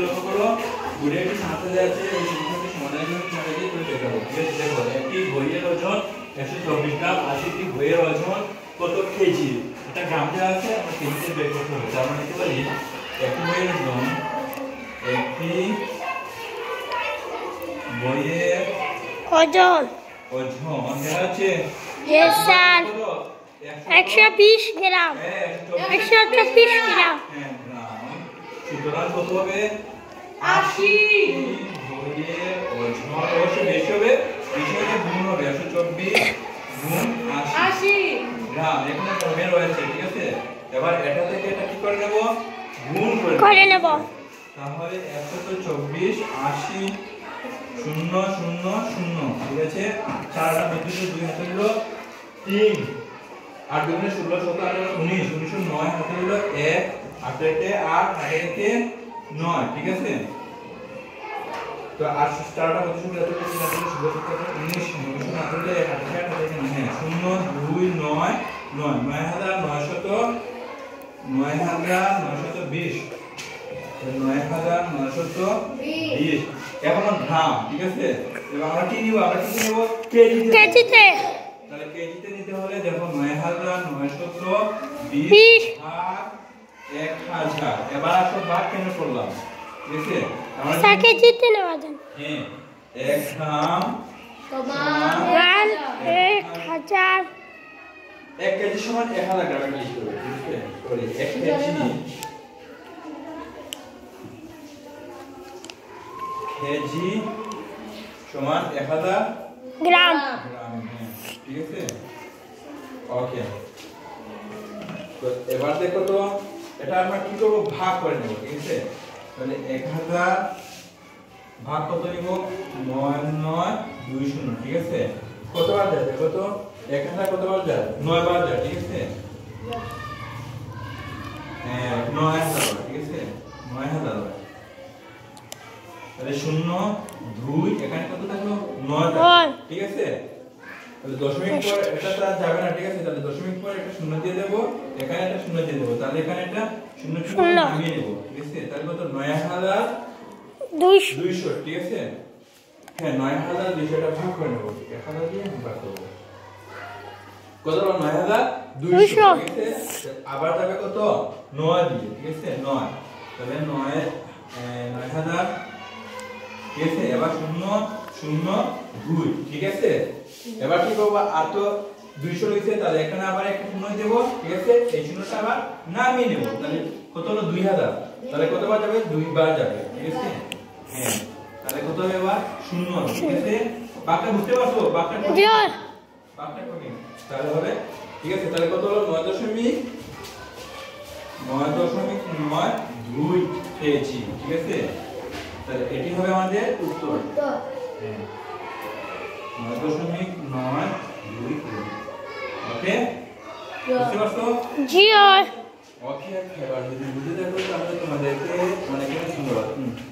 লক্ষ্য করো ঘুরে একটি সমস্যা দেওয়া আছে, এই সমস্যাটি সমাধানের জন্য তোমাদেরকে করে দেখাবো। ঠিক আছে, দেখো একটি বইয়ের ওজন 124 গ্রাম, 80টি বইয়ের ওজন কত কেজি? এটা গ্রাম দেওয়া আছে, আমরা কেজিতে বের করতে হবে। তার মানে কি বলি, একটি বইয়ের ওজন, একটি বইয়ের ওজন দেওয়া আছে 120 গ্রাম, 124 গ্রাম। সুতরাং কত হবে? 80। বইয়ের ওজন অবশ্যই বেশি হবে, বেশি হলে গুণ হবে, 124 গুণ 80 গ্রাম। এখানে কমে রয়েছে, ঠিক আছে। এবার এটা থেকে এটা কি করে নেব? গুণ করে নেব। তাহলে 124 80 0 0 0, ঠিক আছে। 4টা বিদ্যুৎ 2 হাতে হলো 3, 8 2 16 17 18 19, 19 9 হাতে হলো 1, 8 তে 8 8 9, ঠিক আছে। তো 8 4টা কত শুরু হতে 3 হাতে 16 17 19 19 হাতে হলো 1 8 8 হ্যাঁ 0 2 9 9 9920 9920 এখন গ্রাম, ঠিক আছে। এবার আমরা কি নিব? আমরা কি নিব? কেজিতে। তাহলে কেজিতে নিতে হলে দেখো 9920 ভাগ 1000। এবার আসো ভাগ কেন করলাম, ঠিক আছে। আমরা কেজিতে নেওয়া যায়। হ্যাঁ, 1 গ্রাম সমান 1000। 1 কেজি সমান 1000 গ্রাম লিখতে হবে, ঠিক আছে। সরি, 1 কেজি সমান 1000 গ্রাম, ঠিক আছে। ওকে, তো এবার দেখো তো এটা আমরা কি করব? ভাগ করে নেব, ঠিক আছে। তাহলে 1000 ভাগ কত নিব? 9920, ঠিক আছে। কতবার যায় দেখো তো? 1000 কতবার যায়? 9 বার যায়, ঠিক আছে। 9000, ঠিক আছে। 9000। তাহলে 0 2, এখানে কত থাকলো? 9, ঠিক আছে। তাহলে দশমিক পর এটা তো যাবে না, ঠিক আছে। তাহলে দশমিক পর একটা শূন্য দিয়ে দেব, এখানে একটা শূন্য দিয়ে দেব, তাহলে এখানে একটা শূন্য নামিয়ে নেব, ঠিক আছে। তাহলে কত? 9200, ঠিক আছে। হ্যাঁ, 9200 টা ভাগ করে নেব, 1000 দিয়ে ভাগ করব। কত হলো? 9200, ঠিক আছে। আবার যাবে কত? 9 দিয়ে, ঠিক আছে। 9, তাহলে 9000, ঠিক আছে। এবার 0 0 2, ঠিক আছে। এবার কি করব? আর তো 200 রয়েছে, তাহলে এখানে আবার একটা শূন্য দেব, ঠিক আছে। এই শূন্যটা আবার নামিয়ে নেব, তাহলে কত হলো? 2000। তাহলে কতবার যাবে? 2 বার যাবে, ঠিক আছে। হ্যাঁ, তাহলে কত হবে? এবার 0, ঠিক আছে। বাক্যটা বুঝতে পারছো? বাক্যটা কমে, তাহলে হবে, ঠিক আছে। তাহলে কত হলো? 9.992 কেজি, ঠিক আছে। তাহলে এটি হবে আমাদের উত্তর। হ্যাঁ, 9.992 কেজি। ওকে, বুঝতে পারছো? জি। ওকে, এবার যদি বুঝতে থাকো তাহলে তোমাদেরকে অনেক ধন্যবাদ।